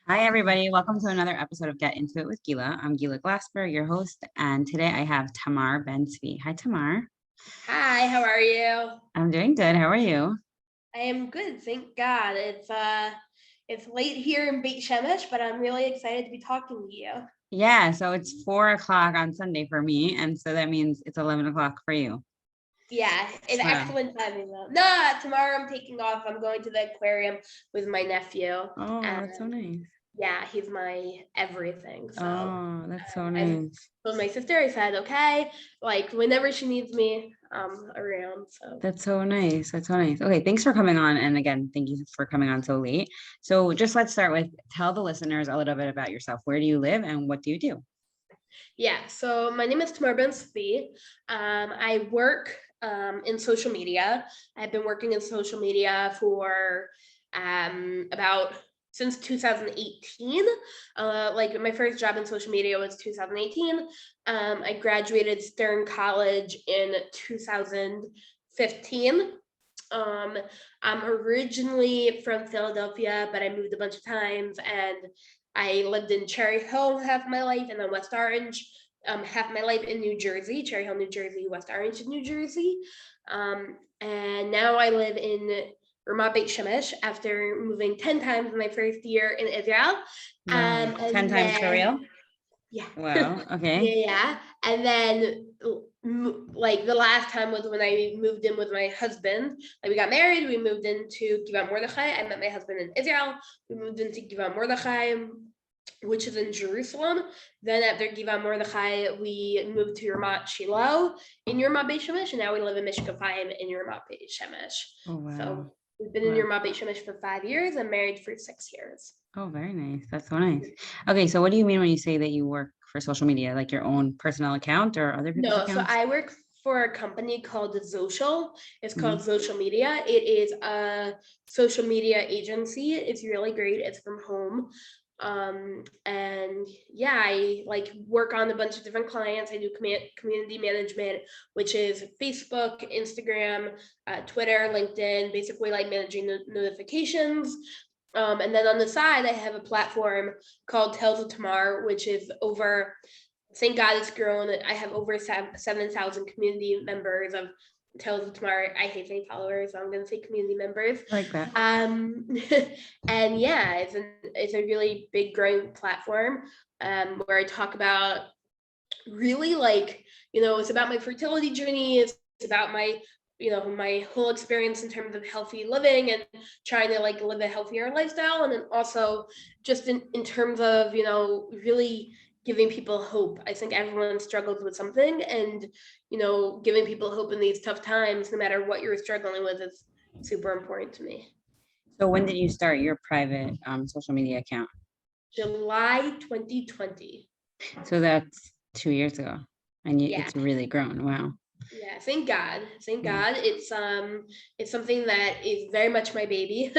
Hi, everybody. Welcome to another episode of Get Into It with Gila. I'm Gila Glasper, your host, and today I have Tamar Ben Tzvi. Hi, Tamar. Hi, how are you? I'm doing good. How are you? I am good, thank God. It's late here in Beit Shemesh, but I'm really excited to be talking to you. Yeah, so it's 4 o'clock on Sunday for me, and so that means it's 11 o'clock for you. Yeah, it's Wow. excellent timing though. No, tomorrow I'm taking off. I'm going to the aquarium with my nephew. Oh, And that's so nice. yeah, he's my everything. So Oh, that's so I nice. told my sister, I said, okay, like whenever she needs me, I'm around. So That's so nice. That's so nice. Okay, thanks for coming on. And again, thank you for coming on so late. So just let's start with tell the listeners a little bit about yourself. Where do you live and what do you do? yeah, so my name is Tamar Ben Tzvi. I work in social media. I've been working in social media for about since 2018. Like my first job in social media was 2018. I graduated Stern College in 2015. Um, I'm originally from Philadelphia, but I moved a bunch of times, and I lived in Cherry Hill half my life, and then West Orange half my life in New Jersey, Cherry Hill, New Jersey, West Orange, New Jersey. And now I live in Ramat Beit Shemesh after moving 10 times in my first year in Israel. Wow. 10 And times for then, real? yeah. Wow. Okay. Yeah. And then like the last time was when I moved in with my husband. Like we got married, we moved into Givat Mordechai. I met my husband in Israel. We moved into Givat Mordechai, which is in Jerusalem. Then after Givat Mordechai, we moved to Ramat Shiloh in Ramat Beit Shemesh, and now we live in Mishkafayim in Ramat Beit Shemesh. Oh, wow. So we've been in Wow. Ramat Beit Shemesh for 5 years and married for 6 years. Oh, very nice. That's so nice. Okay, so what do you mean when you say that you work for social media, like your own personal account or other people's No, so accounts? I work for a company called Social. It's called Mhm. Social Media. It is a social media agency. It's really great. It's from home. And yeah, I like work on a bunch of different clients. I do community management, which is Facebook, Instagram, Twitter, LinkedIn, basically like managing the notifications. And then on the side, I have a platform called Tales of Tamar, which is over, thank God it's grown. I have over 7,000 community members of Tales of Tomorrow. I hate saying followers, so I'm going to say community members. I like that. And yeah, it's a really big growing platform where I talk about really like, it's about my fertility journey. It's about my my whole experience in terms of healthy living and trying to like live a healthier lifestyle, and then also just in terms of really giving people hope. I think everyone struggles with something, and giving people hope in these tough times, no matter what you're struggling with, is super important to me. So when did you start your private social media account? July 2020. So that's 2 years ago, and Yeah. it's really grown. Wow. Yeah, thank God. Thank Yeah. God. It's something that is very much my baby.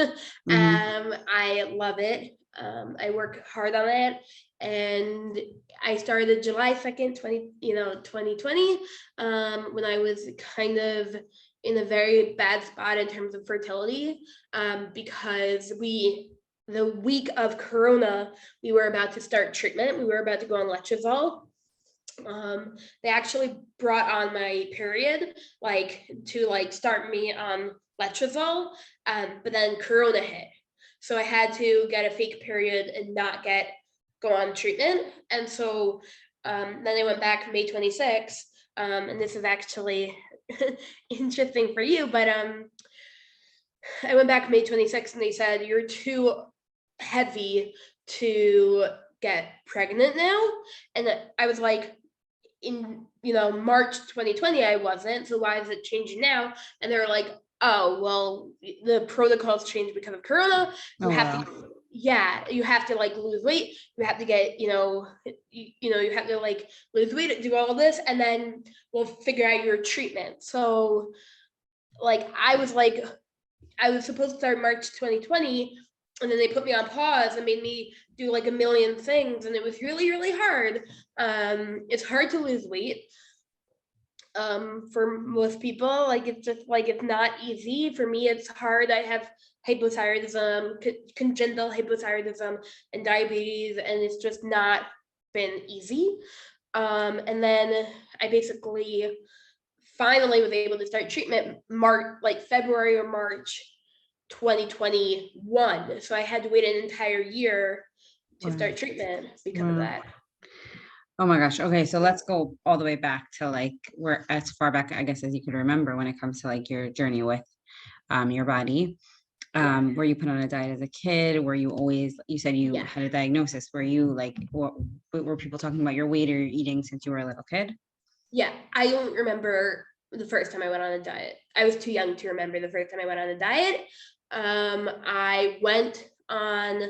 Hmm. I love it. I work hard on it, and I started July 2nd, 2020, when I was kind of in a very bad spot in terms of fertility, because the week of Corona, we were about to start treatment. We were about to go on letrozole. They actually brought on my period, like to like start me on letrozole, but then Corona hit, so I had to get a fake period and not go on treatment. And so then I went back May 26th, and this is actually interesting for you, but I went back May 26th, and they said you're too heavy to get pregnant now, and I was like, in March 2020 I wasn't, so why is it changing now? And they were like, oh well, the protocols changed because of Corona. You Oh, have wow. to, yeah, you have to like lose weight, you have to get you have to like lose weight, do all this, and then we'll figure out your treatment. So like I was supposed to start March 2020, and then they put me on pause and made me do like a million things, and it was really, really hard. It's hard to lose weight. For most people, like it's just like it's not easy. For me, it's hard. I have hypothyroidism, congenital hypothyroidism, and diabetes, and it's just not been easy. And then I basically finally was able to start treatment February or March 2021. So I had to wait an entire year to start treatment because of that. Oh my gosh. Okay. So let's go all the way back to like we're as far back, I guess, as you could remember when it comes to like your journey with your body. Were you put on a diet as a kid? Were you always, you said you had a diagnosis. Were you like, what were people talking about your weight or your eating since you were a little kid? Yeah, I don't remember the first time I went on a diet. I was too young to remember the first time I went on a diet. I went on,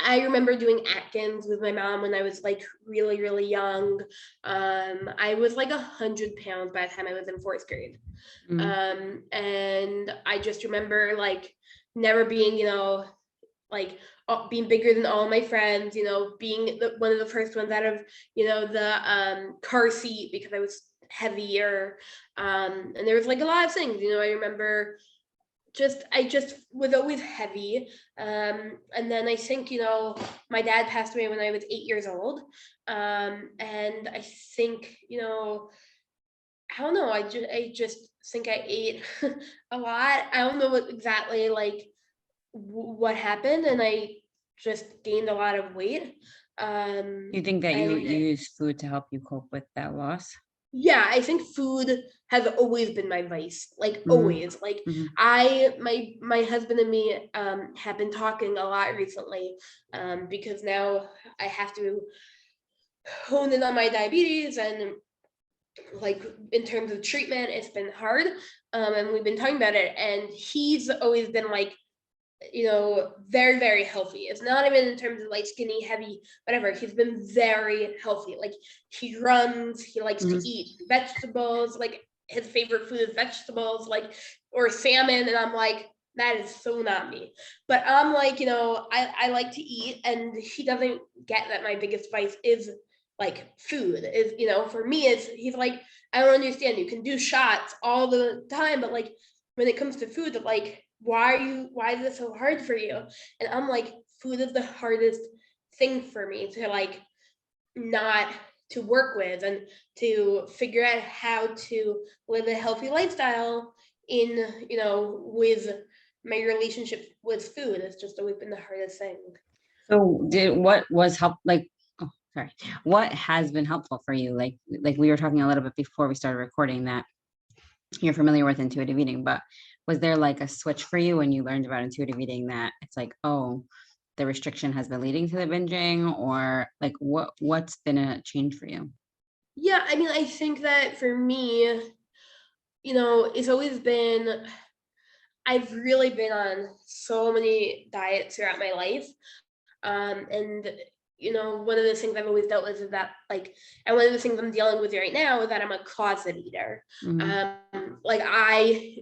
I remember doing Atkins with my mom when I was like really, really young. I was like 100 pounds by the time I was in fourth grade. And I just remember like never being, like being bigger than all my friends, being one of the first ones out of, the car seat because I was heavier. And there was like a lot of things, I remember I just was always heavy. And then I think, my dad passed away when I was 8 years old. And I think, I don't know. I just think I ate a lot. I don't know what exactly like what happened, and I just gained a lot of weight. You think that you And use food to help you cope with that loss? yeah, I think food has always been my vice, like always. Like my husband and me have been talking a lot recently, because now I have to hone in on my diabetes, and like in terms of treatment, it's been hard. And we've been talking about it, and he's always been like, very, very healthy. It's not even in terms of like skinny, heavy, whatever. He's been very healthy. Like he runs, he likes to eat vegetables, like his favorite food is vegetables, like, or salmon. And I'm like, that is so not me. But I'm like, I like to eat, and he doesn't get that my biggest vice is like food is, for me, he's like, I don't understand. You can do shots all the time, but like when it comes to food, like, why is it so hard for you? And I'm like, food is the hardest thing for me to like not to work with, and to figure out how to live a healthy lifestyle in, with my relationship with food. It's just always been the hardest thing. So what was help like, oh, sorry, what has been helpful for you? Like we were talking a little bit before we started recording that you're familiar with intuitive eating, but was there like a switch for you when you learned about intuitive eating that it's like, oh, the restriction has been leading to the binging, or like what's been a change for you? Yeah, I mean, I think that for me, it's always been, I've really been on so many diets throughout my life. And one of the things I've always dealt with is that like, and one of the things I'm dealing with right now is that I'm a closet eater. Like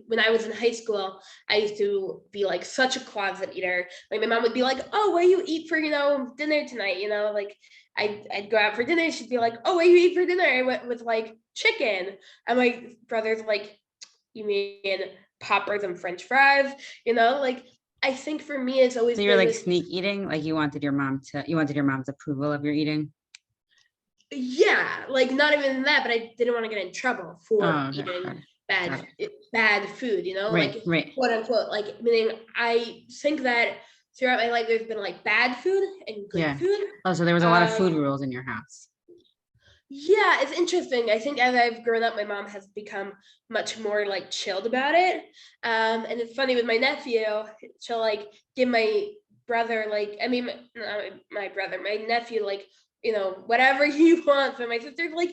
when I was in high school, I used to be like such a closet eater. Like my mom would be like, "Oh, what do you eat for dinner tonight?" Like I'd go out for dinner. She'd be like, "Oh, what do you eat for dinner?" I went with like chicken, and my brother's like, "You mean poppers and French fries?" Like I think for me, it's always So you're been like this. sneak eating, like you wanted your mom's approval of your eating. Yeah, like not even that, but I didn't want to get in trouble for Oh, okay, eating got it. Got bad it. bad food, Right, like right. quote unquote, like meaning I think that throughout my life there's been like bad food and good Yeah. food. Oh, so there was a lot of food rules in your house. Yeah, it's interesting. I think as I've grown up, my mom has become much more like chilled about it. And it's funny with my nephew, she'll like give my brother like, I mean, not my brother, my nephew, like, whatever he wants. And my sister's like,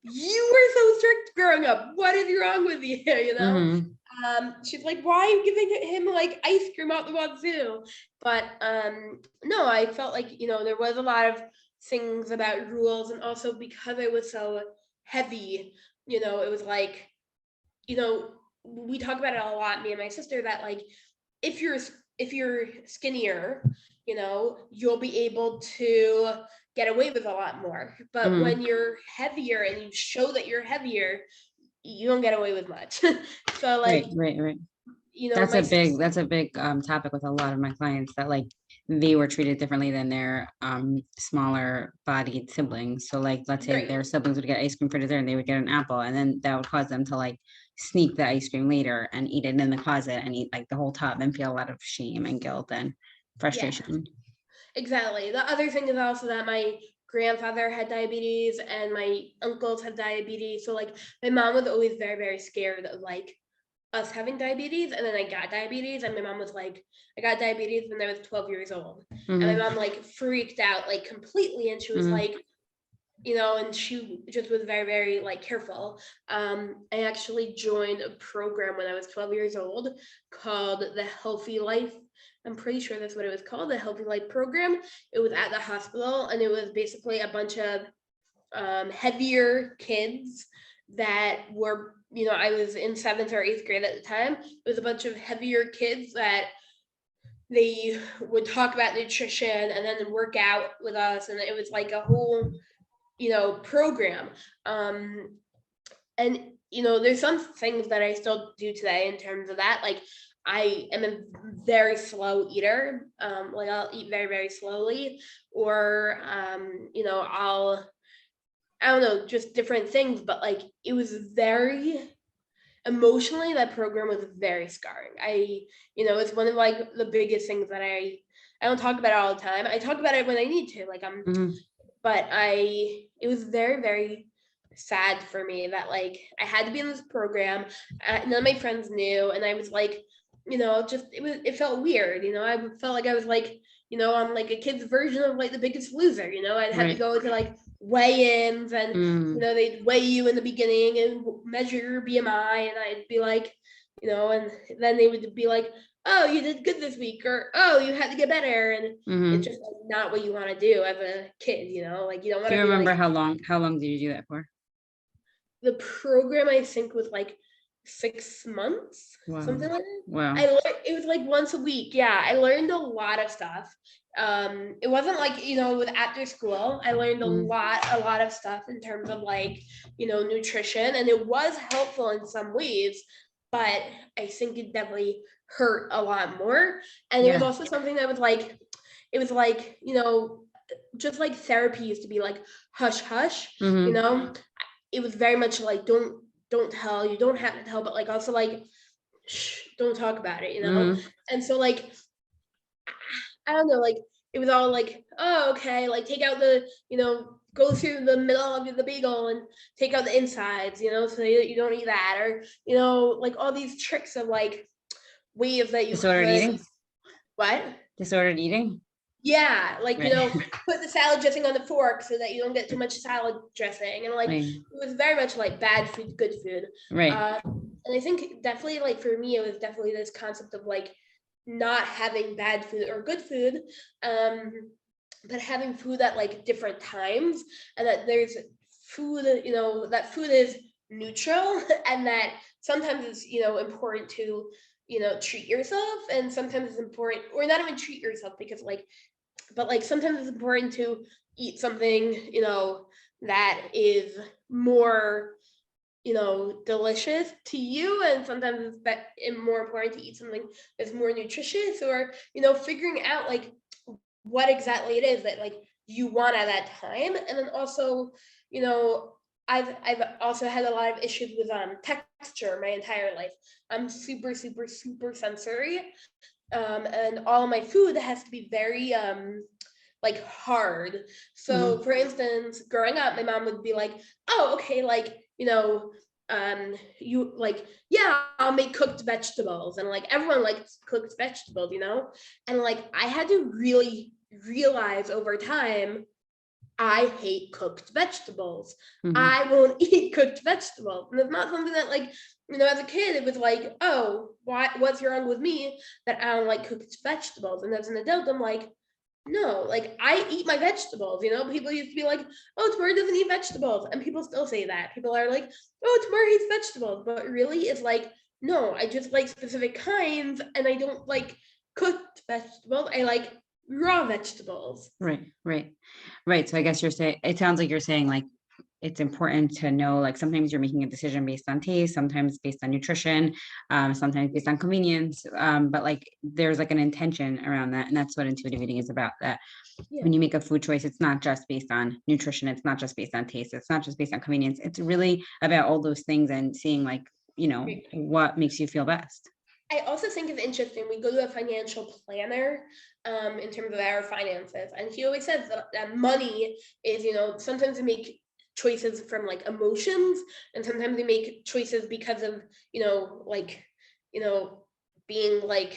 you were so strict growing up. What is wrong with you? She's like, why are you giving him like ice cream out the wazoo? But no, I felt like, there was a lot of things about rules, and also because I was so heavy, it was like, we talk about it a lot, me and my sister, that like if you're skinnier, you'll be able to get away with a lot more. But when you're heavier and you show that you're heavier, you don't get away with much. So like, Right, right, right. That's a big topic with a lot of my clients, that like they were treated differently than their smaller bodied siblings. So like, let's say their siblings would get ice cream for dessert and they would get an apple, and then that would cause them to like sneak the ice cream later and eat it in the closet and eat like the whole tub and feel a lot of shame and guilt and frustration. Exactly. The other thing is also that my grandfather had diabetes and my uncles had diabetes. So like my mom was always very, very scared of like us having diabetes. And then I got diabetes, and my mom was like, I got diabetes when I was 12 years old. And my mom like freaked out like completely, and she was like, and she just was very, very like careful. I actually joined a program when I was 12 years old called the Healthy Life. I'm pretty sure that's what it was called, the Healthy Life program. It was at the hospital, and it was basically a bunch of heavier kids that were, I was in 7th or 8th grade at the time. It was a bunch of heavier kids that they would talk about nutrition and then work out with us. And it was like a whole, program. And, there's some things that I still do today in terms of that. Like I am a very slow eater. Like I'll eat very, very slowly, or, I don't know, just different things, but like it was very emotionally, that program was very scarring. It's one of like the biggest things that I don't talk about it all the time. I talk about it when I need to, like but it was very, very sad for me that like I had to be in this program. None of my friends knew, and I was like, it felt weird. I felt like I was like, on like a kid's version of like The Biggest Loser. I'd have to go to like weigh-ins, and they'd weigh you in the beginning and measure your BMI, and I'd be like, and then they would be like, oh, you did good this week, or oh, you had to get better, and it's just like not what you want to do as a kid. Like you don't want to. Do you remember like, how long did you do that for? The program I think was like 6 months, something like that. Wow. It was like once a week. Yeah, I learned a lot of stuff. It wasn't like, with after school. I learned a lot of stuff in terms of like, nutrition, and it was helpful in some ways, but I think it definitely hurt a lot more. And it was also something that was like, it was like, just like therapy used to be like hush hush, it was very much like don't tell, you don't have to tell, but like also like shh, don't talk about it, and so like I don't know, like it was all like, oh, okay, like take out the, go through the middle of the bagel and take out the insides, so you don't eat that, or like all these tricks of like ways that you disordered eating. What? Disordered eating. Yeah, like put the salad dressing on the fork so that you don't get too much salad dressing, and like it was very much like bad food, good food. Right. And I think definitely like for me, it was definitely this concept of like not having bad food or good food, but having food at like different times, and that there's food, that food is neutral, and that sometimes it's important to treat yourself, and sometimes it's important, or not even treat yourself, because like, but like sometimes it's important to eat something that is more delicious to you, and sometimes it's more important to eat something that's more nutritious, or figuring out like what exactly it is that like you want at that time. And then also I've also had a lot of issues with texture my entire life. I'm super, super, super sensory, and all of my food has to be very like hard. So for instance, growing up, my mom would be like, oh, okay, like you like, yeah, I'll make cooked vegetables, and like everyone likes cooked vegetables, and like I had to really realize over time, I hate cooked vegetables. I won't eat cooked vegetables. And it's not something that like, as a kid, it was like, oh, what's wrong with me that I don't like cooked vegetables? And as an adult, I'm like, no, like I eat my vegetables, people used to be like, oh, Tamar doesn't eat vegetables. And people still say that. People are like, oh, Tamar eats vegetables. But really it's like, no, I just like specific kinds, and I don't like cooked vegetables. I like raw vegetables. Right. So I guess you're saying, it sounds like you're saying like, it's important to know, like, sometimes you're making a decision based on taste, sometimes based on nutrition, sometimes based on convenience. But like, there's like an intention around that. And that's what intuitive eating is about. That Yeah. when you make a food choice, it's not just based on nutrition. It's not just based on taste. It's not just based on convenience. It's really about all those things and seeing, like, Great. what makes you feel best. I also think it's interesting. We go to a financial planner in terms of our finances, and he always says that money is, sometimes we make choices from like emotions, and sometimes we make choices because of, like, you know, being like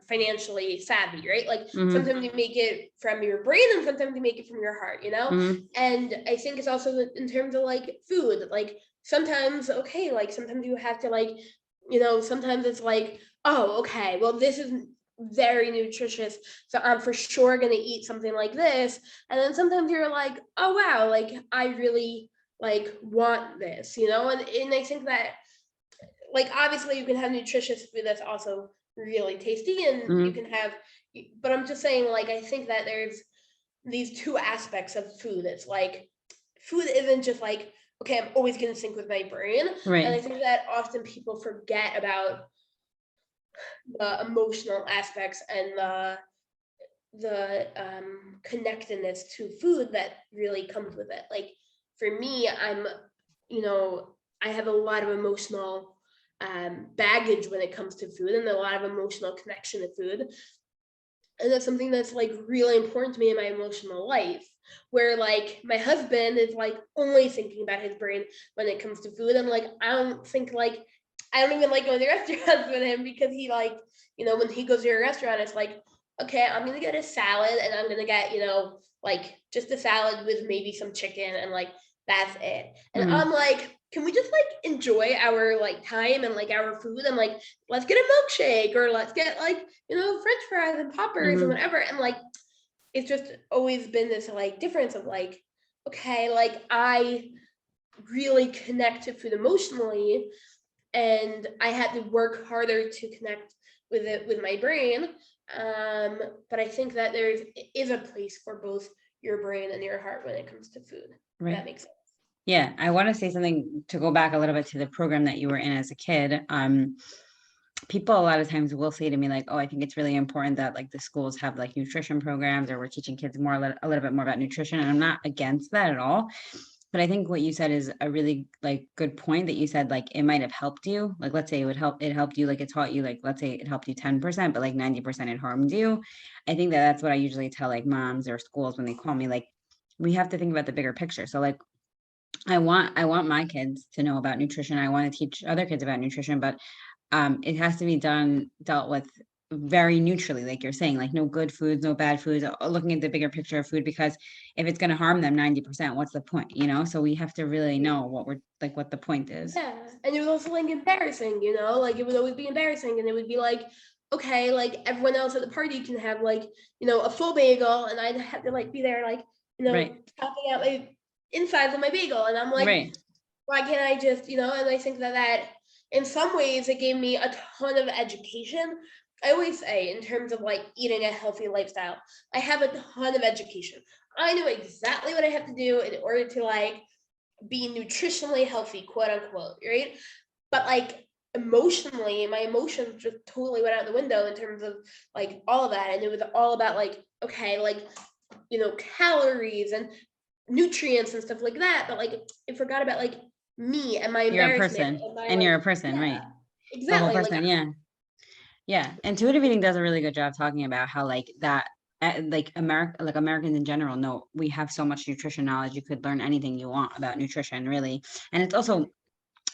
financially savvy, right? Like Mhm, sometimes you make it from your brain, and sometimes you make it from your heart, mhm, And I think it's also in terms of like food, like sometimes, okay, like sometimes you have to like sometimes it's like, oh, okay, well, this is very nutritious, so I'm for sure gonna eat something like this. And then sometimes you're like, oh wow, like I really like want this, and I think that like obviously you can have nutritious food that's also really tasty, and you mhm. can have, but I'm just saying, like, I think that there's these two aspects of food. It's like food isn't just like, okay, I'm always going to sync with my brain. And I Right. think that often people forget about the emotional aspects and the connectedness to food that really comes with it. Like for me, you know, I have a lot of emotional baggage when it comes to food, and a lot of emotional connection to food. And that's something that's like really important to me in my emotional life, where like my husband is like only thinking about his brain when it comes to food. And like I don't even like going to restaurants with him, because he like, when he goes to a restaurant, it's like, okay, I'm gonna get a salad, and I'm gonna get, like just a salad with maybe some chicken, and like that's it. And Mhm, I'm like, can we just like enjoy our like time and like our food, and like let's get a milkshake, or let's get like, French fries and poppers and mhm. whatever. And like it's just always been this like difference of like, okay, like I really connect to food emotionally, and I had to work harder to connect with it with my brain. Um, but I think that is a place for both your brain and your heart when it comes to food. If Right. that makes sense. Yeah, I want to say something to go back a little bit to the program that you were in as a kid. People a lot of times will say to me like, "Oh, I think it's really important that like the schools have like nutrition programs, or we're teaching kids more a little bit more about nutrition." And I'm not against that at all. But I think what you said is a really like good point, that you said like it might have helped you. Like, let's say it helped you, like it taught you, like let's say it helped you 10%, but like 90% it harmed you. I think that that's what I usually tell like moms or schools when they call me, like we have to think about the bigger picture. So like I want my kids to know about nutrition. I want to teach other kids about nutrition, but it has to be dealt with very neutrally, like you're saying, like no good foods, no bad foods, looking at the bigger picture of food, because if it's going to harm them 90%, what's the point, So we have to really know what we're like, what the point is. Yeah, and it was also like embarrassing, like it would always be embarrassing, and it would be like, okay, like everyone else at the party can have like, a full bagel, and I'd have to like be there like, Right. chopping out my insides of my bagel, and I'm like, Right. why can't I just, and I think that in some ways it gave me a ton of education. I always say in terms of like eating a healthy lifestyle, I have a ton of education. I know exactly what I have to do in order to like be nutritionally healthy, quote unquote, right? But like emotionally, my emotions just totally went out the window in terms of like all of that. And it was all about like, okay, like, calories and nutrients and stuff like that. But like I forgot about like me and my You're a embarrassment person, and my and like, you're a person, yeah, right? The whole exactly. Like person. Yeah. Yeah, intuitive eating does a really good job talking about how like that, like Americans in general know we have so much nutrition knowledge. You could learn anything you want about nutrition, really, and it's also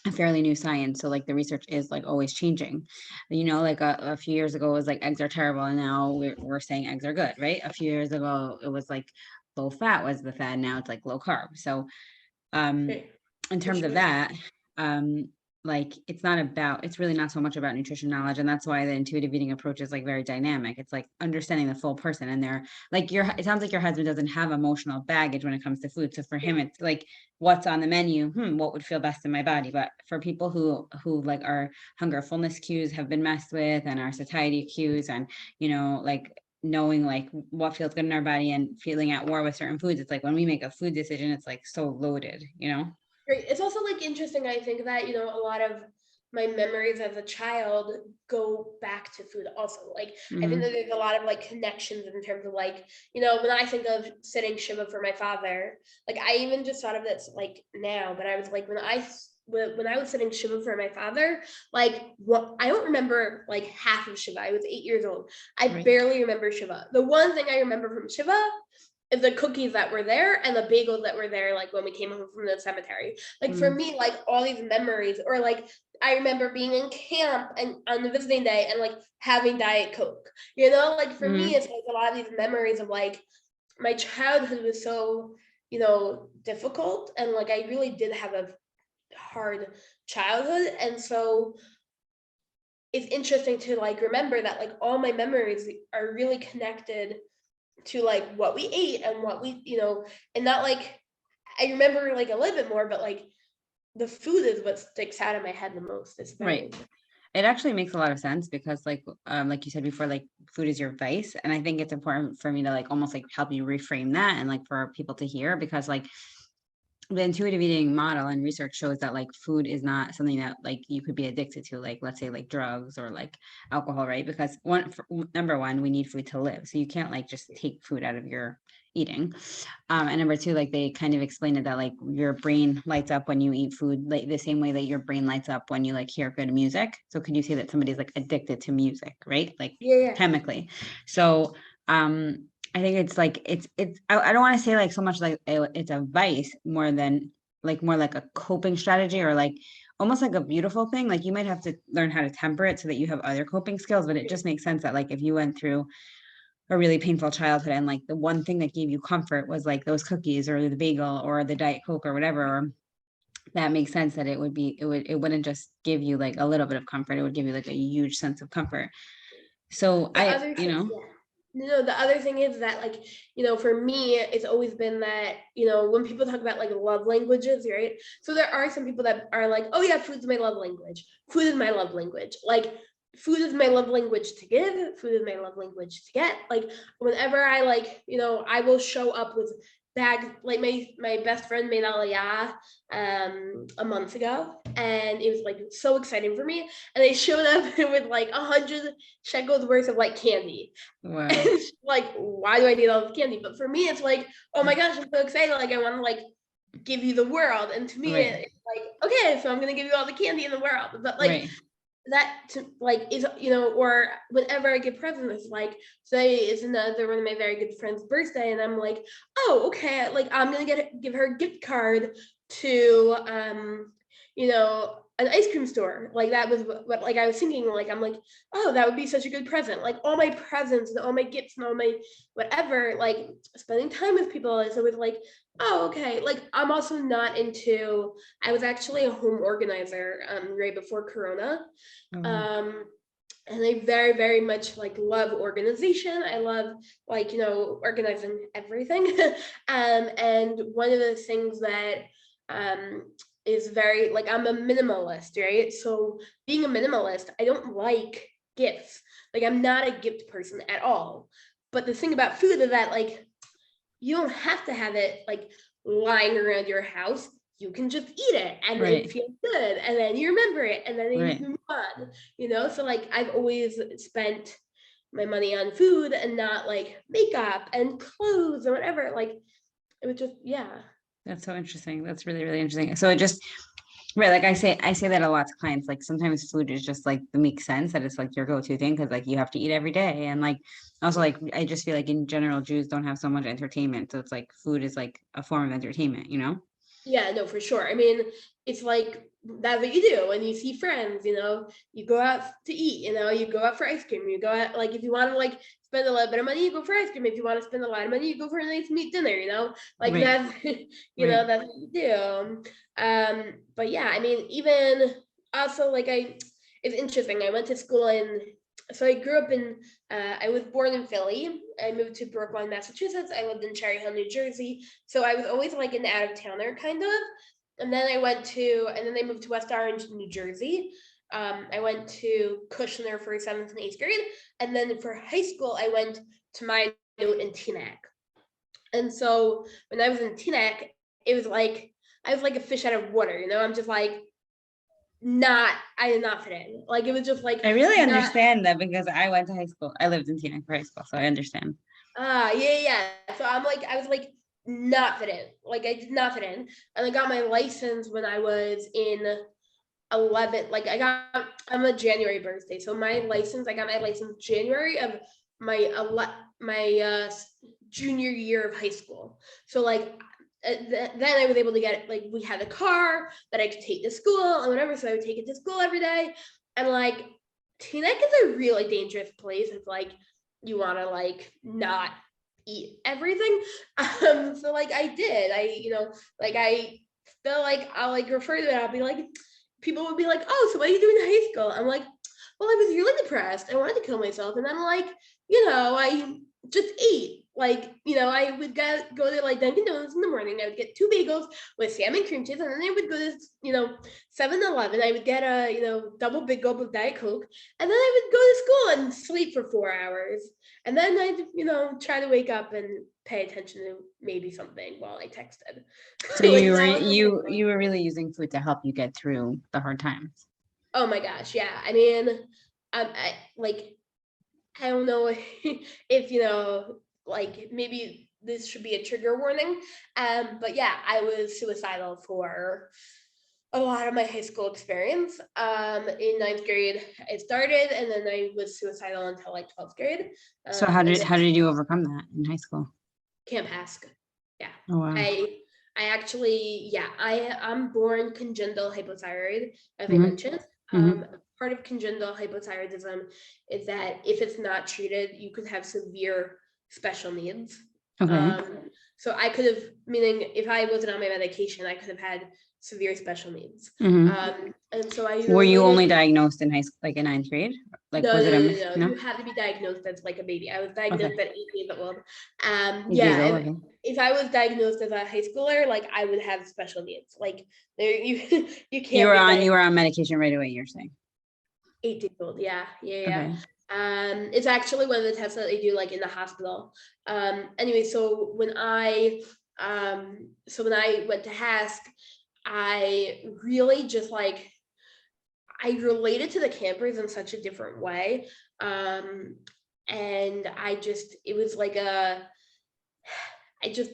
a fairly new science. So like the research is like always changing. Like a few years ago it was like eggs are terrible, and now we're saying eggs are good, right? A few years ago it was like low fat was the fad. Now it's like low carb. So um right, in for terms of sure. that, like it's really not so much about nutrition knowledge. And that's why the intuitive eating approach is like very dynamic. It's like understanding the full person, and they're like it sounds like your husband doesn't have emotional baggage when it comes to food. So for him it's like, what's on the menu, what would feel best in my body. But for people who like our hunger fullness cues have been messed with, and our satiety cues, and like knowing like what feels good in our body and feeling at war with certain foods. It's like when we make a food decision, it's like so loaded, you know? Right. It's also like interesting. I think that, a lot of my memories as a child go back to food also. Like, I think that there's a lot of like connections in terms of like, when I think of sitting Shiva for my father, like I even just thought of this like now, but I was like, when I was sitting Shiva for my father, like what I don't remember like half of Shiva. I was 8 years old. I Right. barely remember Shiva. The one thing I remember from Shiva is the cookies that were there and the bagels that were there, like when we came home from the cemetery. Like for me, like all these memories, or like I remember being in camp and on the visiting day and like having Diet Coke. Like for me, it's like a lot of these memories of like my childhood was so, difficult, and like I really did have a hard childhood. And so it's interesting to like remember that like all my memories are really connected to like what we ate and what we, and not like I remember like a little bit more, but like the food is what sticks out of my head the most. It's Right. It actually makes a lot of sense because like you said before, like food is your vice. And I think it's important for me to like almost like help you reframe that and like for people to hear, because like the intuitive eating model and research shows that like food is not something that like you could be addicted to, like let's say like drugs or like alcohol, right? Because number one, we need food to live, so you can't like just take food out of your eating. And number two, like they kind of explained it that like your brain lights up when you eat food, like the same way that your brain lights up when you like hear good music. So could you say that somebody's like addicted to music, right? Like chemically. So I think it's like I don't want to say like so much like it's a vice more than like more like a coping strategy, or like almost like a beautiful thing. Like you might have to learn how to temper it so that you have other coping skills, but it just makes sense that like if you went through a really painful childhood and like the one thing that gave you comfort was like those cookies or the bagel or the Diet Coke or whatever, that makes sense that it wouldn't just give you like a little bit of comfort, it would give you like a huge sense of comfort. So The other thing, the other thing is that like, for me, it's always been that, when people talk about like love languages, right? So there are some people that are like, oh yeah, food's my love language. Food is my love language. Like food is my love language to give. Food is my love language to get. Like whenever I like, I will show up with bags. Like my best friend made aliyah a month ago, and it was like so exciting for me. And they showed up with like 100 shekels worth of like candy. wow. And like, why do I need all the candy? But for me, it's like, oh my gosh, I'm so excited. Like I want to like give you the world. And to me, it's like, okay, so I'm gonna give you all the candy in the world. But like that to, like is, or whenever I get presents, it's like today is another one of my very good friend's birthday, and I'm like, oh okay, like I'm gonna give her a gift card to an ice cream store. Like that was what like I was thinking, like I'm like, oh, that would be such a good present. Like all my presents and all my gifts and all my whatever, like spending time with people is always like, oh okay. Like I'm also not into, I was actually a home organizer right before Corona. And I very, very much like love organization. I love like, organizing everything. And one of the things that is very like, I'm a minimalist, right? So being a minimalist, I don't like gifts. Like I'm not a gift person at all. But the thing about food is that like you don't have to have it like lying around your house. You can just eat it and it feels good, and then you remember it, and then you move on. So like I've always spent my money on food and not like makeup and clothes or whatever. Like it was just, That's so interesting. That's really, really interesting. So it just, right, like I say that a lot to clients. Like sometimes food is just like the makes sense that it's like your go-to thing because like you have to eat every day. And like also like I just feel like in general Jews don't have so much entertainment. So it's like food is like a form of entertainment, you know? Yeah, no, for sure. I mean, it's like that's what you do when you see friends, you go out to eat, you go out for ice cream, you go out, like if you want to like spend a little bit of money, you go for ice cream. If you want to spend a lot of money, you go for a nice meat dinner, like that's that's what you do. But yeah, I mean, even also like it's interesting. I went to school so I grew up I was born in Philly. I moved to Brookline, Massachusetts. I lived in Cherry Hill, New Jersey. So I was always like an out of towner kind of. And then I moved to West Orange, New Jersey. I went to Kushner for 7th and 8th grade. And then for high school, I went to my note in TNAC. And so when I was in TNAC, it was like, I was like a fish out of water, you know, I'm just like, I did not fit in. Like, it was just like, I really not, understand that because I went to high school. I lived in Teaneck for high school, so I understand. yeah. So I was like, not fit in. Like, I did not fit in. And I got my license when I was in 11. Like, I'm a January birthday. So I got my license January of my junior year of high school. So like, then I was able to get, like, we had a car that I could take to school and whatever. So I would take it to school every day. And like, Teaneck is a really dangerous place. It's like, you want to like not eat everything. So like I feel like I'll like refer to it. I'll be like, people would be like, oh, so what are you doing in high school? I'm like, well, I was really depressed. I wanted to kill myself. And then like, I just ate. Like, I would go to like Dunkin' Donuts in the morning. I would get 2 bagels with salmon cream cheese. And then I would go to, 7-Eleven. I would get a, double big gulp of Diet Coke. And then I would go to school and sleep for 4 hours. And then I'd, try to wake up and pay attention to maybe something while I texted. So Like, you were that was my you life. you were really using food to help you get through the hard times. Oh my gosh, yeah. I mean, like, I don't know if like, maybe this should be a trigger warning. But yeah, I was suicidal for a lot of my high school experience. In 9th grade, I started, and then I was suicidal until like 12th grade. So And then how did you overcome that in high school? Camp Hask. Yeah, Oh wow. I actually, yeah, I'm born congenital hypothyroid, as I Hmm. mentioned. Hmm. Part of congenital hypothyroidism is that if it's not treated, you could have severe special needs. Okay. So I could have, meaning if I wasn't on my medication, I could have had severe special needs. Hmm. And so I Were you only related. diagnosed in high school, like in 9th grade? Like, No, was no, it a no, no, no. no? You have to be diagnosed as like a baby. I was Okay. diagnosed at 8 years old. 8 years Yeah, old. if, Okay. if I was diagnosed as a high schooler, like, I would have special needs. Like, there, you you You can't were be on diagnosed you were on medication right away, you're saying. 8 years old. Yeah, yeah, yeah. Okay. It's actually one of the tests that they do like in the hospital. Anyway, so when I went to Hask, I really just like, I related to the campers in such a different way. And it was like I just,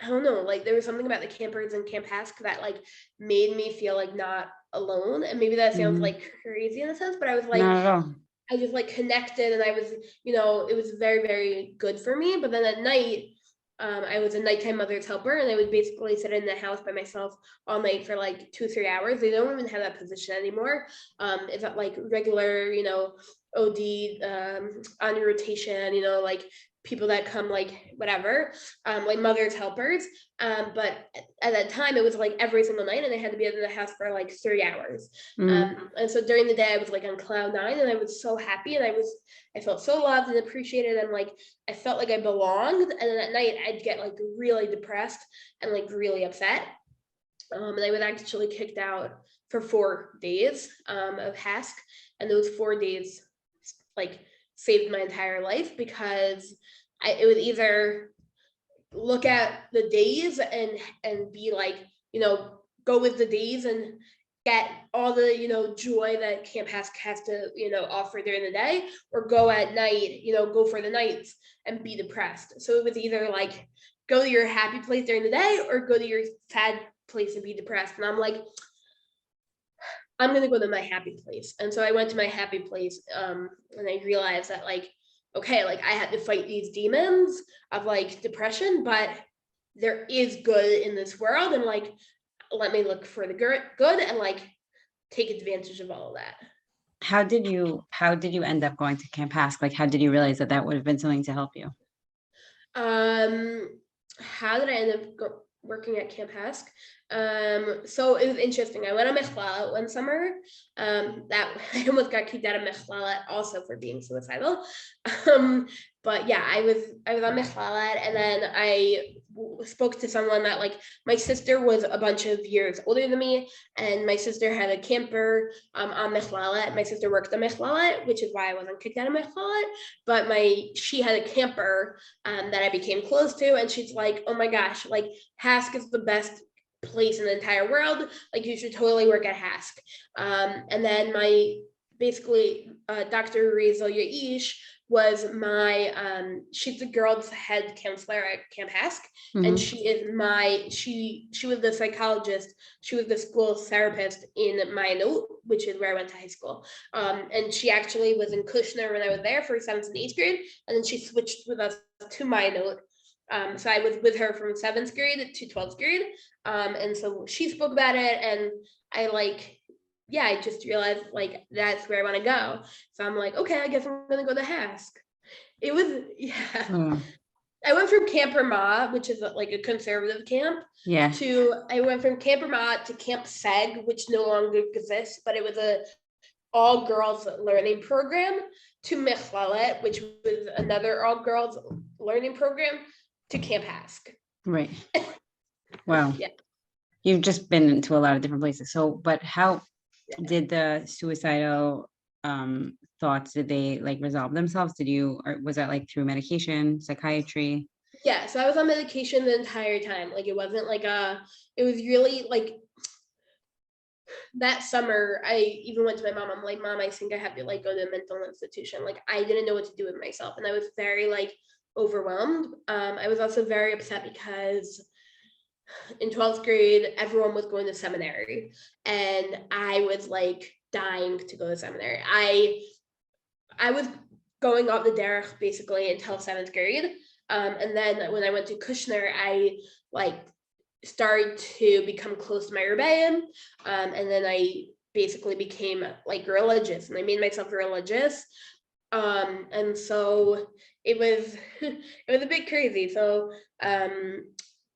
I don't know, like, there was something about the campers in Camp Hask that like made me feel like not alone. And maybe that sounds Hmm. like crazy in a sense, but I was like, Not at all. I just like connected, and I was, it was very, very good for me. But then at night, I was a nighttime mother's helper, and I would basically sit in the house by myself all night for like 2-3 hours. They don't even have that position anymore. It's not like regular, OD on your rotation, like people that come like whatever, like mother's helpers. But at that time, it was like every single night, and I had to be in the house for like 3 hours. Hmm. And so during the day, I was like on cloud 9, and I was so happy, and I felt so loved and appreciated, and like I felt like I belonged. And then at night, I'd get like really depressed and like really upset. And I was actually kicked out for 4 days of Hask, and those 4 days like saved my entire life, because it would either look at the days and be like, go with the days and get all the joy that Camp has to offer during the day, or go at night, go for the nights and be depressed. So it was either like, go to your happy place during the day or go to your sad place and be depressed. And I'm like, I'm going to go to my happy place. And so I went to my happy place, and I realized that like, okay, like, I had to fight these demons of like depression, but there is good in this world, and like, let me look for the good and like take advantage of all of that. How did you end up going to Camp Hask? Like, how did you realize that that would have been something to help you? How did I end up working at Camp Hask? So it was interesting. I went on Mechlala one summer. That I almost got kicked out of Mechlala also for being suicidal. But yeah, I was on Mechlala, and then I spoke to someone that like my sister was a bunch of years older than me, and my sister had a camper on Mechlala. My sister worked on Mechlala, which is why I wasn't kicked out of Mechlala. But she had a camper that I became close to, and she's like, "Oh my gosh, like Hask is the best place in the entire world. Like you should totally work at Hask." And then my basically Dr. Rizal Yaish was my she's the girls head counselor at Camp Hask, and Mhm. she is she was the psychologist, she was the school therapist in Minot, which is where I went to high school. And she actually was in Kushner when I was there for 7th and 8th grade, and then she switched with us to Minot. So I was with her from 7th grade to 12th grade. And so she spoke about it, and I like, yeah, I just realized like that's where I want to go. So I'm like, okay, I guess I'm gonna go to Hask. It was, yeah. Oh, I went from Camp Ramah, which is like a conservative camp, yeah. I went from Camp Ramah to Camp Seg, which no longer exists, but it was a all girls learning program, to Mechlalet, which was another all girls learning program, to Camp Hask. Right. Wow. Yeah. You've just been into a lot of different places. So, but how did the suicidal thoughts, did they like resolve themselves? Did you, or was that like through medication, psychiatry? Yeah, so I was on medication the entire time. Like it wasn't like it was really like that summer. I even went to my mom. I'm like, Mom, I think I have to like go to a mental institution. Like I didn't know what to do with myself, and I was very like overwhelmed. I was also very upset because in 12th grade, everyone was going to seminary, and I was like dying to go to seminary. I was going off the derech basically until 7th grade. And then when I went to Kushner, I like started to become close to my rebellion. And then I basically became like religious, and I made myself religious. And so it was it was a bit crazy. So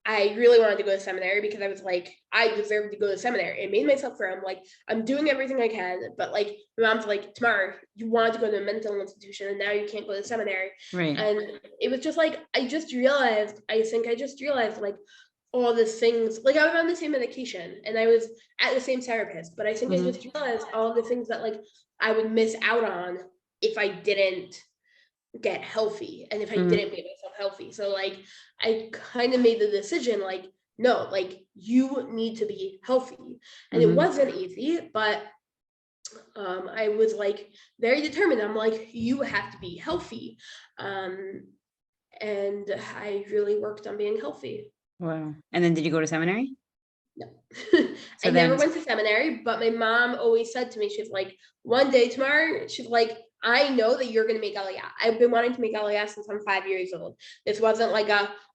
I really wanted to go to seminary because I was like, I deserve to go to seminary. I made myself firm. Like, I'm doing everything I can. But like, my mom's like, Tamar, you wanted to go to a mental institution and now you can't go to seminary. Right. And it was just like, I just realized like all the things, like I was on the same medication and I was at the same therapist, but I think I Mhm. just realized all the things that like I would miss out on if I didn't get healthy and if I didn't make myself healthy. So like I kind of made the decision like, no, like you need to be healthy. And it Mhm. wasn't easy, but I was like very determined. I'm like, you have to be healthy. And I really worked on being healthy. Wow. And then did you go to seminary? No. I So never then, went to seminary, but my mom always said to me, she's like, one day tomorrow, she's like, I know that you're gonna make Aliyah. I've been wanting to make Aliyah since I'm 5 years old. This wasn't like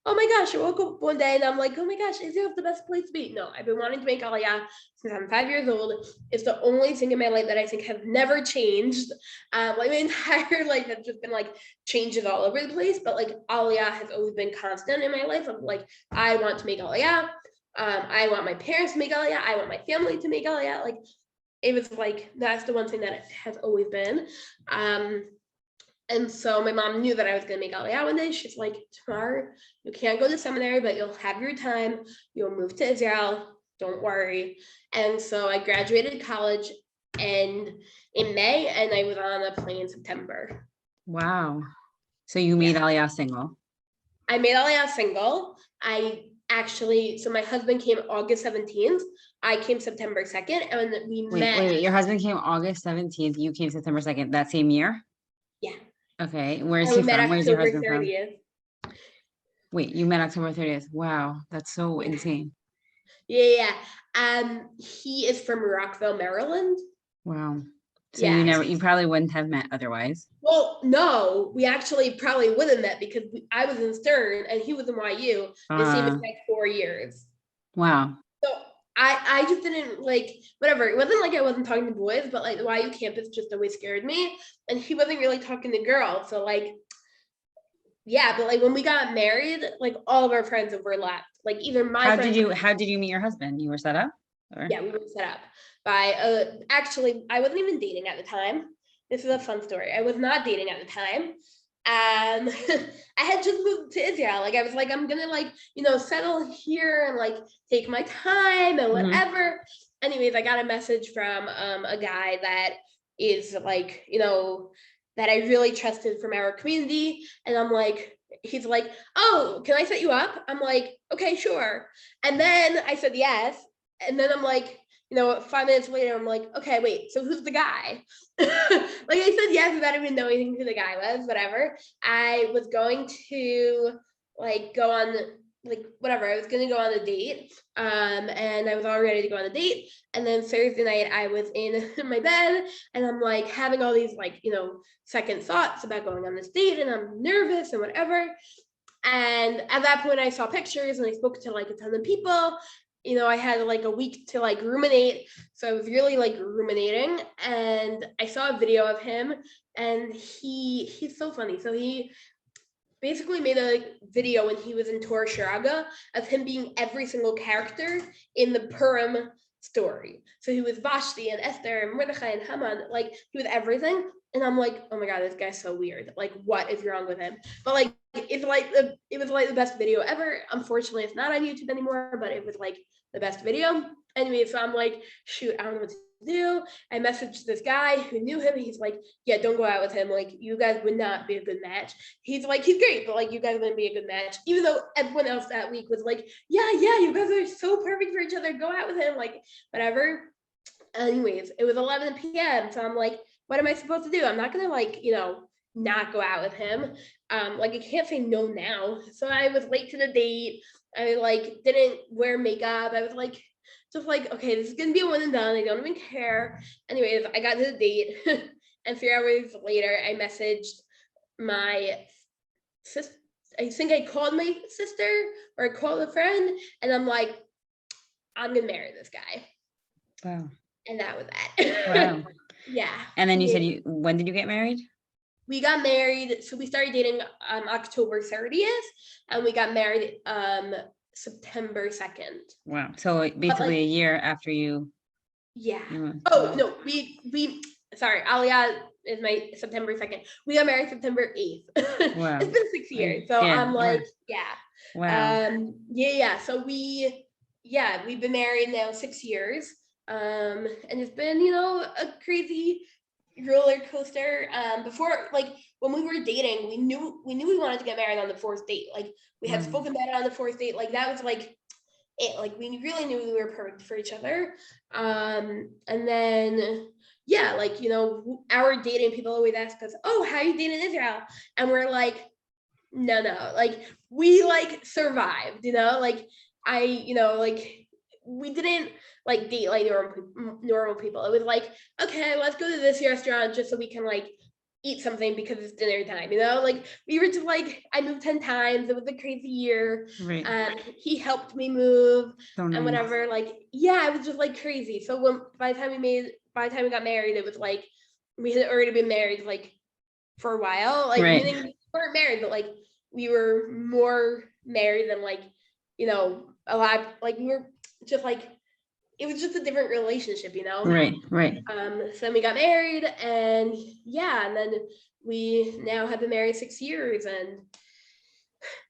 oh my gosh, I woke up one day and I'm like, oh my gosh, Israel's the best place to be. No, I've been wanting to make Aliyah since I'm 5 years old. It's the only thing in my life that I think has never changed. Like my entire life has just been like changes all over the place, but like Aliyah has always been constant in my life. I'm like, I want to make Aliyah. I want my parents to make Aliyah. I want my family to make Aliyah. Like it was like that's the one thing that it has always been. And so my mom knew that I was gonna make Aliyah one day. She's like, Tamar, you can't go to seminary, but you'll have your time. You'll move to Israel. Don't worry. And so I graduated college and in May, and I was on a plane in September. wow. So you made Yeah. Aliyah single. I made Aliyah single. So my husband came August 17th. I came September 2nd, and we met. Wait. Your husband came August 17th. You came September 2nd, that same year? Yeah. Okay. Where is And we he met from? Where's your October husband from? 30th. Wait, you met October 30th. Wow. That's so Yeah. insane. Yeah. He is from Rockville, Maryland. Wow. So Yeah. you probably wouldn't have met otherwise. Well, no, we actually probably would have met because I was in Stern and he was in YU the same exact 4 years. Wow. So I just didn't like whatever. It wasn't like I wasn't talking to boys, but like the YU campus just always scared me. And he wasn't really talking to girls. So like yeah, but like when we got married, like all of our friends overlapped. Like either my How friends, did you meet your husband? You were set up? Or? yeah, we were set up by actually I wasn't even dating at the time. This is a fun story. I was not dating at the time. I had just moved to Israel. Like I was like, I'm gonna like, settle here and like take my time and Mhm. whatever. Anyways, I got a message from a guy that is like, that I really trusted from our community. And I'm like, he's like, oh, can I set you up? I'm like, okay, sure. And then I said yes. And then I'm like, 5 minutes later, I'm like, okay, wait, so who's the guy? Like I said yes without even knowing who the guy was, whatever. I was going to like go on like whatever, I was gonna go on a date. And I was all ready to go on a date. And then Thursday night I was in my bed and I'm like having all these like, second thoughts about going on this date and I'm nervous and whatever. And at that point I saw pictures and I spoke to like a ton of people. I had like a week to like ruminate. So I was really like ruminating and I saw a video of him and he's so funny. So he basically made a video when he was in Torah Shiraga of him being every single character in the Purim story. So he was Vashti and Esther and Mordechai and Haman, like he was everything. And I'm like, oh my God, this guy's so weird. Like, what is wrong with him? But like, it was like the best video ever. Unfortunately, it's not on YouTube anymore, but it was like the best video. Anyway, so I'm like, shoot, I don't know what to do. I messaged this guy who knew him. He's like, yeah, don't go out with him. Like, you guys would not be a good match. He's like, he's great, but like, you guys wouldn't be a good match. Even though everyone else that week was like, yeah, you guys are so perfect for each other. Go out with him, like, whatever. Anyways, it was 11 p.m. So I'm like, what am I supposed to do? I'm not gonna like, not go out with him. Like I can't say no now. So I was late to the date. I like didn't wear makeup. I was like, just like, okay, this is gonna be a one and done. I don't even care. Anyways, I got to the date, and 3 hours later, I messaged my sister. I think I called my sister or I called a friend, and I'm like, I'm gonna marry this guy. Wow. And that was that. Wow. Yeah. And then you Yeah. said when did you get married? We got married. So we started dating October 30th and we got married September 2nd. Wow. So But basically like, a year after you yeah. Oh wow. no, we sorry, Aliyah is my September 2nd. We got married September 8th. Wow. It's been 6 years. So Yeah. I'm like, yeah. Wow. Yeah. So we've been married now 6 years. And it's been, a crazy roller coaster. Before, like when we were dating, we knew we wanted to get married on the fourth date. Like we had Wow. spoken about it on the fourth date. Like that was like it. Like we really knew we were perfect for each other. And then yeah, like our dating people always ask us, "Oh, how are you dating Israel?" And we're like, no, like we like survived. Like I, like we didn't like date like normal people. It was like, okay, let's go to this restaurant just so we can like eat something because it's dinner time. Like we were just like I moved 10 times. It was a crazy year. Right. He helped me move So and nice. whatever. Like yeah, it was just like crazy. So by the time we got married, it was like we had already been married like for a while. Like Right. meaning we weren't married, but like we were more married than like a lot. Like we were just like it was just a different relationship. Right. So then we got married and yeah, and then we now have been married 6 years and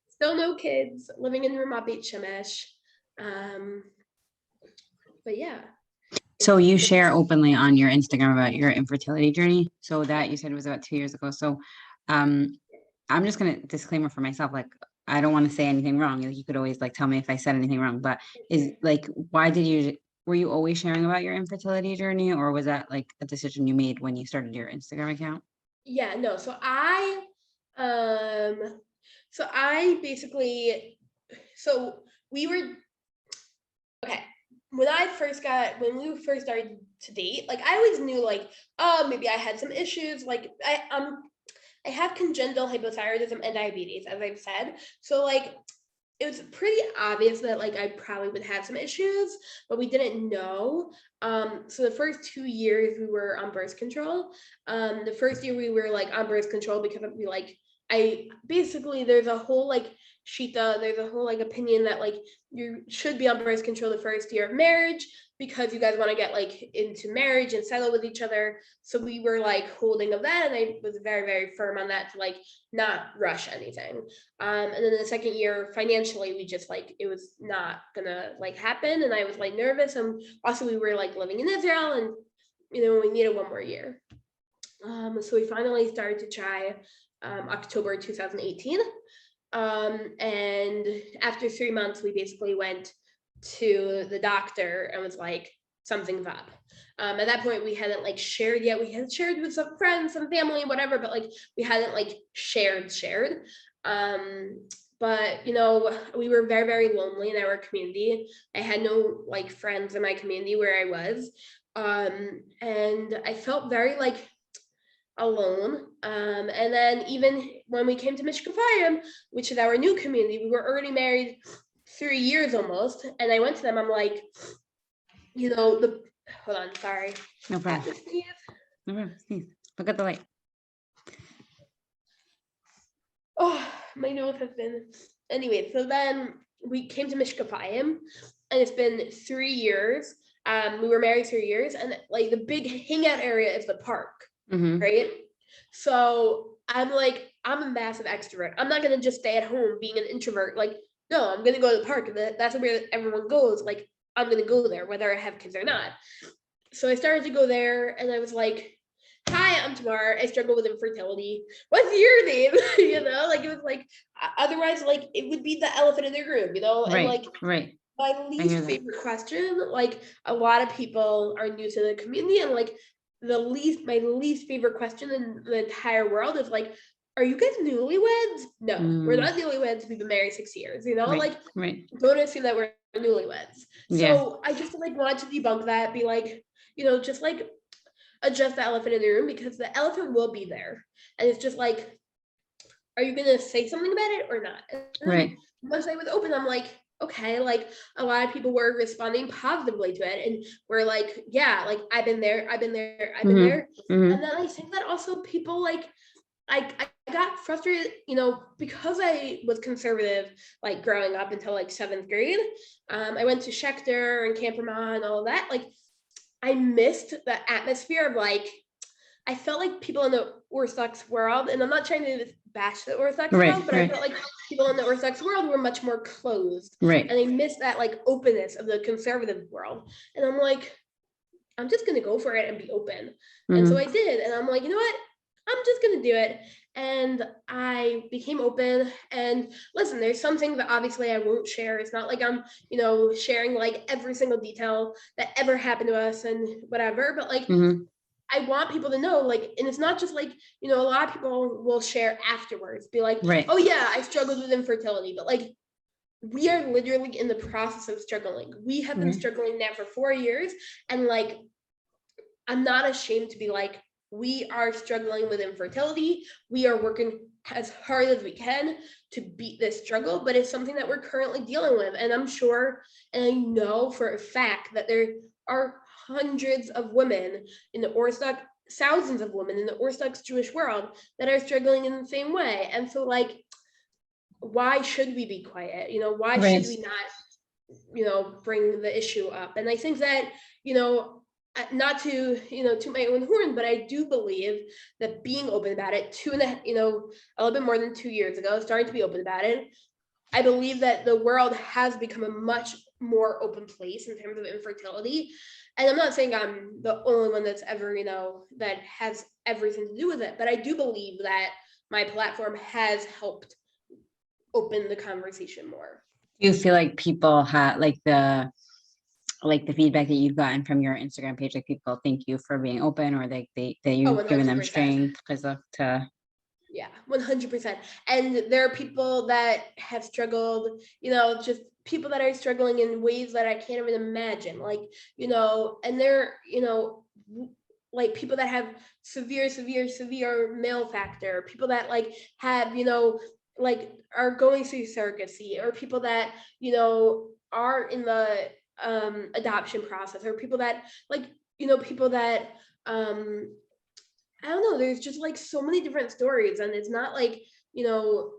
still no kids, living in Ramat Beit Shemesh. But yeah. So you share openly on your Instagram about your infertility journey. So that you said was about 2 years ago. So I'm just gonna disclaimer for myself, like I don't want to say anything wrong. Like, you could always like tell me if I said anything wrong, but is like were you always sharing about your infertility journey, or was that like a decision you made when you started your Instagram account? Yeah, no. So I basically so we were okay. When we first started to date, like I always knew like, oh, maybe I had some issues. Like I have congenital hypothyroidism and diabetes, as I've said. So like it was pretty obvious that like I probably would have some issues, but we didn't know. So the first 2 years we were on birth control. The first year we were like on birth control because we like there's a whole like shita, there's a whole like opinion that like you should be on birth control the first year of marriage because you guys want to get like into marriage and settle with each other. So we were like holding of that, and I was very, very firm on that to like not rush anything. And then the second year, financially, we just like it was not gonna like happen, and I was like nervous, and also we were like living in Israel, and we needed one more year. So we finally started to try October 2018. And after 3 months, we basically went to the doctor and was like, something's up. At that point, we hadn't like shared yet. We had shared with some friends, some family, whatever, but like we hadn't like shared. But we were very, very lonely in our community. I had no like friends in my community where I was. And I felt very like alone. And then even when we came to Mishkafayim, which is our new community, we were already married 3 years almost. And I went to them, I'm like, hold on, sorry. No problem. No problem. Sneeze. Look at the light. Oh, my nose has been. Anyway, so then we came to Mishkafayim, and it's been 3 years. We were married 3 years, and like the big hangout area is the park. Right? So I'm a massive extrovert. I'm not gonna just stay at home being an introvert. Like, no, I'm gonna go to the park, and that's where everyone goes. Like, I'm gonna go there, whether I have kids or not. So I started to go there, and I was like, hi, I'm Tamar. I struggle with infertility. What's your name? Like it was like, otherwise, like it would be the elephant in the room, Right, and like right. my least favorite question, like a lot of people are new to the community, and like my least favorite question in the entire world is like, are you guys newlyweds? No, we're not newlyweds. We've been married 6 years, Right, don't assume that we're newlyweds. Yeah. So I just like wanted to debunk that, be like, just like adjust the elephant in the room, because the elephant will be there. And it's just like, are you gonna say something about it or not? And Right. once I was open, I'm like, okay, like a lot of people were responding positively to it, and we're like, yeah, like I've been there. And then I think that also people like I got frustrated, because I was conservative, like growing up until like 7th grade. I went to Schechter and Camp Ramah and all of that. Like I missed the atmosphere of like, I felt like people in the Orthodox world, and I'm not trying to bash the Orthodox world, but I felt like people in the Orthodox world were much more closed. Right. And I missed that like openness of the conservative world. And I'm like, I'm just going to go for it and be open. And so I did. And I'm like, you know what? I'm just going to do it. And I became open. And listen, there's some things that obviously I won't share. It's not like I'm, sharing like every single detail that ever happened to us and whatever, but like, I want people to know, like, and it's not just like, a lot of people will share afterwards, be like, oh yeah, I struggled with infertility, but like, we are literally in the process of struggling. We have been struggling now for 4 years. And like, I'm not ashamed to be like, we are struggling with infertility. We are working as hard as we can to beat this struggle, but it's something that we're currently dealing with. And I'm sure, and I know for a fact that there are hundreds of women in the Orthodox, thousands of women in the Orthodox Jewish world that are struggling in the same way. And so like, why should we be quiet? Why should we not, bring the issue up? And I think that, not to, to my own horn, but I do believe that being open about it a little bit more than 2 years ago, starting to be open about it, I believe that the world has become a much more open place in terms of infertility. And I'm not saying I'm the only one that's ever, that has everything to do with it, but I do believe that my platform has helped open the conversation more. Do you feel like people have like the feedback that you've gotten from your Instagram page, like people thank you for being open, or that you've given them strength to. Yeah, 100%. And there are people that have struggled, just people that are struggling in ways that I can't even imagine. Like, and they're, like people that have severe male factor, people that like have, like are going through surrogacy, or people that, are in the adoption process, or people that like, people that I don't know, there's just like so many different stories, and it's not like it's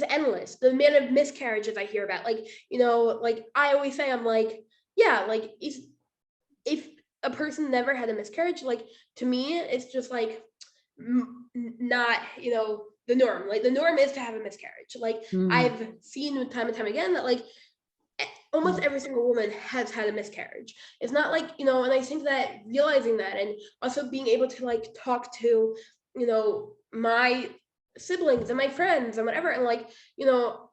endless. The amount of miscarriages I hear about, like, like I always say, I'm like, yeah, like if a person never had a miscarriage, like to me, it's just like not, the norm. Like the norm is to have a miscarriage. Like Mm. I've seen time and time again that like almost every single woman has had a miscarriage. It's not like, and I think that realizing that and also being able to like talk to, my siblings and my friends and whatever. And like,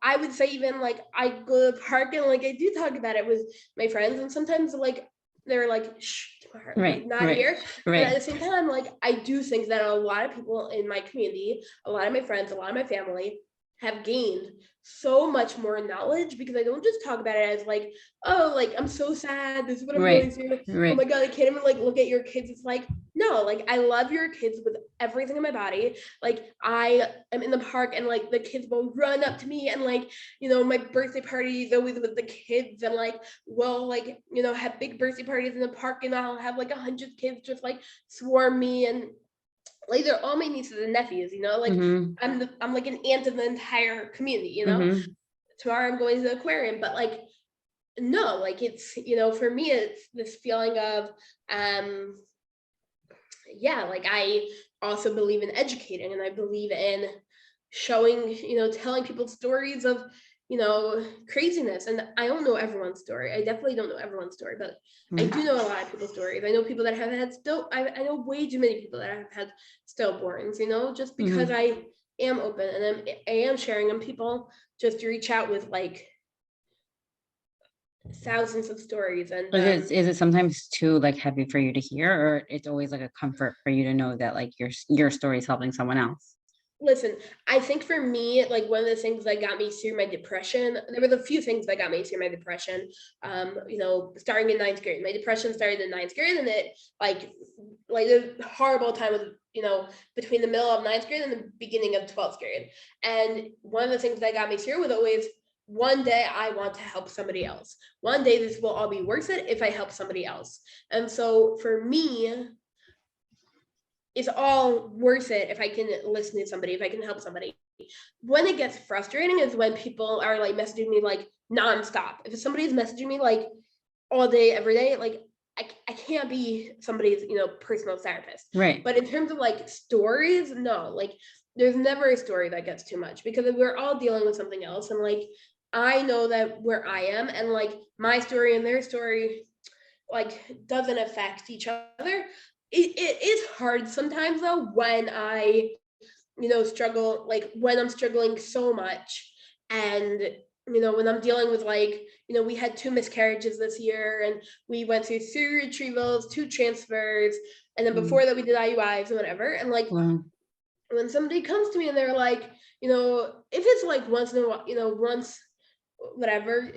I would say even like I go to the park and like I do talk about it with my friends. And sometimes like they're like, shh, like Right, not right, here. But at right. the same time, like I do think that a lot of people in my community, a lot of my friends, a lot of my family have gained so much more knowledge because I don't just talk about it as like, oh, like I'm so sad. This is what I'm going Right, through. Oh right. my God, I can't even like look at your kids. It's like, no, like I love your kids with everything in my body. Like I am in the park and like the kids will run up to me and like, my birthday party is always with the kids and like, we'll like, have big birthday parties in the park and I'll have like 100 kids just like swarm me and like they're all my nieces and nephews, like Mm-hmm. I'm like an aunt of the entire community. Mm-hmm. Tomorrow I'm going to the aquarium, but like no, like it's, for me it's this feeling of yeah, like I also believe in educating and I believe in showing, telling people stories of, craziness. And I don't know everyone's story. I definitely don't know everyone's story, but I do know a lot of people's stories. I know people that have had I know way too many people that have had stillborns, just because Mm-hmm. I am open and I am sharing, and people just reach out with like thousands of stories. And Is it sometimes too like heavy for you to hear, or it's always like a comfort for you to know that like your story is helping someone else? listen, I think for me, like one of the things that got me through my depression, there was a few things that got me through my depression. Starting in ninth grade, my depression started in ninth grade, and it like the horrible time was, between the middle of ninth grade and the beginning of 12th grade. And one of the things that got me through was always, one day I want to help somebody else. One day this will all be worth it if I help somebody else. And so for me, it's all worth it if I can listen to somebody, if I can help somebody. When it gets frustrating is when people are like messaging me like nonstop. If somebody's messaging me like all day, every day, like I can't be somebody's, personal therapist. Right. But in terms of like stories, no, like there's never a story that gets too much because we're all dealing with something else. And like, I know that where I am and like my story and their story like doesn't affect each other. It is hard sometimes though when I struggle, like when I'm struggling so much, and when I'm dealing with like, we had 2 miscarriages this year and we went through 3 retrievals, 2 transfers, and then Mm. before that we did IUIs and whatever. And like Wow. when somebody comes to me and they're like, if it's like once in a while, once whatever,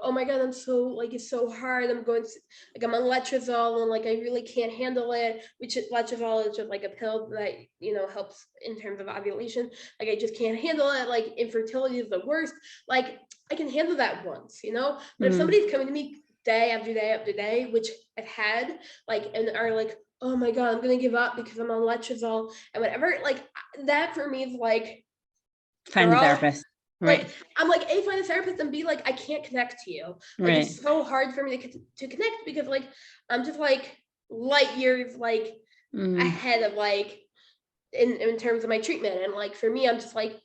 oh my God, I'm so like, it's so hard. I'm going to, like, I'm on letrozole and like, I really can't handle it, which letrozole is just like a pill that, helps in terms of ovulation. Like, I just can't handle it. Like infertility is the worst. Like I can handle that once, but if Mm. somebody's coming to me day after day after day, which I've had, like, and are like, oh my God, I'm going to give up because I'm on letrozole and whatever. Like that for me is like, Find a girl, therapist. like Right. I'm like, A, find a therapist, and B, like I can't connect to you. Like Right. it's so hard for me to connect because like I'm just like light years like Mm. ahead of like in terms of my treatment. And like for me, I'm just like,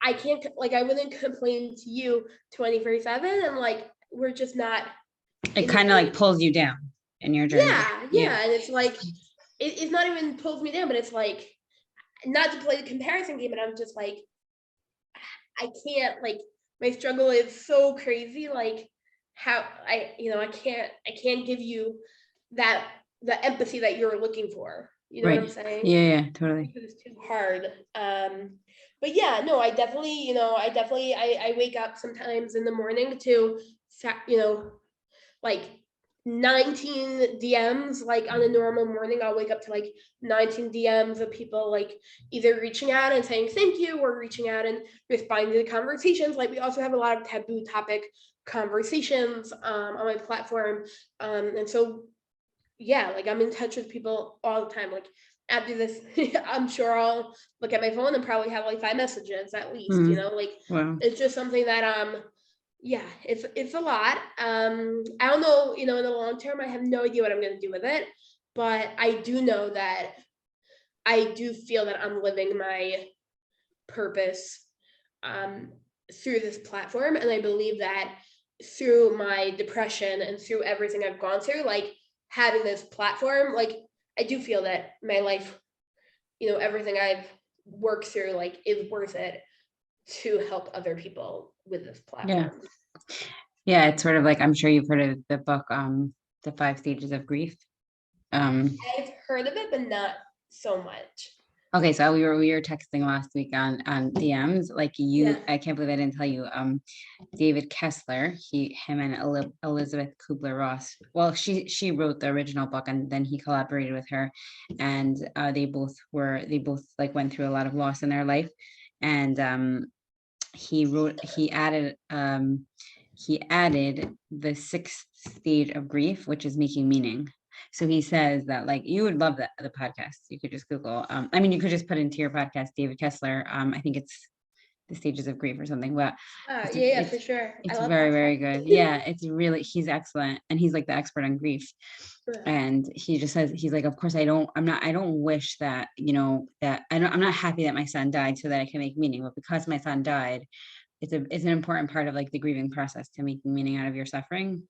I can't, like I wouldn't complain to you 24/7, and like we're just not It in the kind of like same. pulls you down in your journey. Yeah, Yeah. yeah. And it's like it's not even pulls me down, but it's like, not to play the comparison game, but I'm just like, I can't, like my struggle is so crazy, like how I can't give you that the empathy that you're looking for. You know what I'm Right. saying? Yeah, yeah, totally. Because it's too hard. But yeah, no, I definitely, I wake up sometimes in the morning to like 19 DMs, like on a normal morning, I'll wake up to like 19 DMs of people like either reaching out and saying thank you or reaching out and responding to the conversations. Like we also have a lot of taboo topic conversations on my platform. And so, yeah, like I'm in touch with people all the time. Like after this, I'm sure I'll look at my phone and probably have like 5 messages at least, Mm. like Wow. it's just something that yeah, it's a lot. I don't know, in the long term, I have no idea what I'm gonna do with it, but I do know that I do feel that I'm living my purpose through this platform, and I believe that through my depression and through everything I've gone through, like having this platform, like I do feel that my life, everything I've worked through, like is worth it to help other people with this Yeah. platform. Yeah. It's sort of like, I'm sure you've heard of the book, The 5 Stages of Grief. I've heard of it, but not so much. Okay, so we were texting last week on DMs. Like Yeah. I can't believe I didn't tell you. David Kessler, him and Elizabeth Kubler-Ross. Well, she wrote the original book, and then he collaborated with her, and they both like went through a lot of loss in their life, and he added the 6th stage of grief, which is making meaning. So he says that, like, you would love the podcast. You could just Google. I mean, you could just put into your podcast David Kessler. I think it's the stages of grief or something. But Yeah, for sure. I it's love very, very podcasts. good. Yeah, he's excellent, and he's like the expert on grief. And he just says, he's like, of course I don't wish that, that I'm not happy that my son died so that I can make meaning, but because my son died, it's an important part of like the grieving process to making meaning out of your suffering.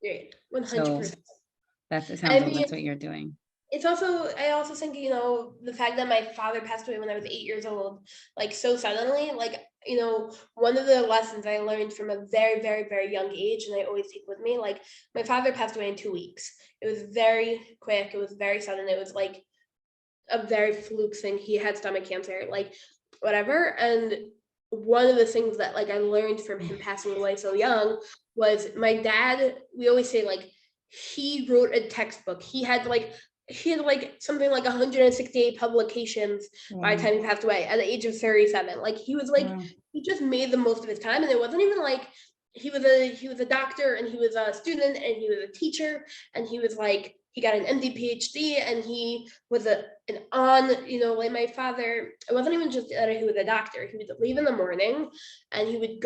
Great, So 100%. it I sounds like mean, that's what you're doing. I also think, the fact that my father passed away when I was 8 years old, like so suddenly, like, one of the lessons I learned from a very, very, very young age, and I always take with me, like my father passed away in 2 weeks. It was very quick. It was very sudden. It was like a very fluke thing. He had stomach cancer, like whatever. And one of the things that like I learned from him passing away so young was my dad, we always say like he wrote a textbook. He had something like 168 publications by the time he passed away at the age of 37. Like he was like, Wow. he just made the most of his time. And it wasn't even like he was a doctor, and he was a student, and he was a teacher, and he was like he got an MD PhD, and he was like my father. It wasn't even just that he was a doctor. He would leave in the morning, and he would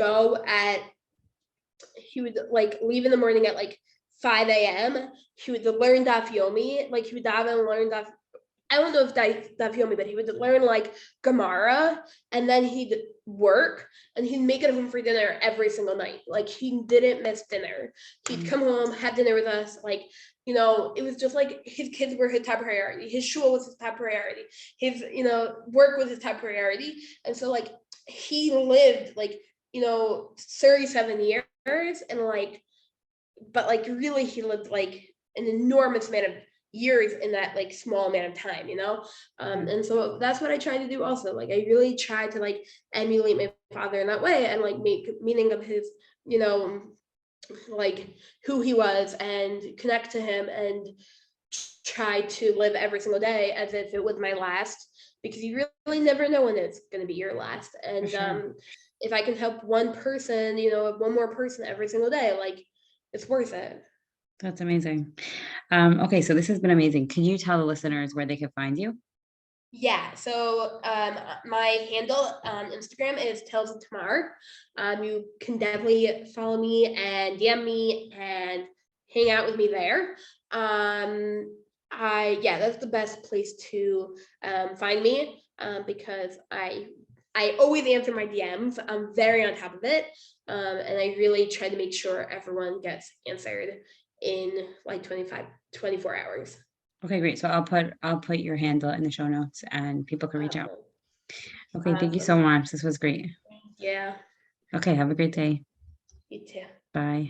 like leave in the morning at like 5 a.m. He would learn Daf Yomi, like he would dive and learn Daf. I don't know if Daf Yomi, but he would learn like Gemara, and then he'd work, and he'd make it home for dinner every single night. Like he didn't miss dinner. He'd come home, have dinner with us. Like, it was just like his kids were his top priority. His shul was his top priority. His, work was his top priority. And so like he lived like, 37 years, and like, but like really he lived like an enormous amount of years in that like small amount of time, and so that's what I try to do also. Like I really try to like emulate my father in that way, and like make meaning of his, like who he was, and connect to him, and try to live every single day as if it was my last, because you really never know when it's going to be your last. And Sure. if I can help one person, one more person every single day, like it's worth it. That's amazing. Okay, so this has been amazing. Can you tell the listeners where they can find you? Yeah, so my handle on Instagram is Tales of Tamar. You can definitely follow me and DM me and hang out with me there. That's the best place to find me, because I always answer my DMs. I'm very on top of it, and I really try to make sure everyone gets answered in like 24 hours. Okay, great. So I'll put your handle in the show notes, and people can reach out. Okay, thank you so Awesome. much. This was great. Yeah, Okay, have a great day. you too. Bye.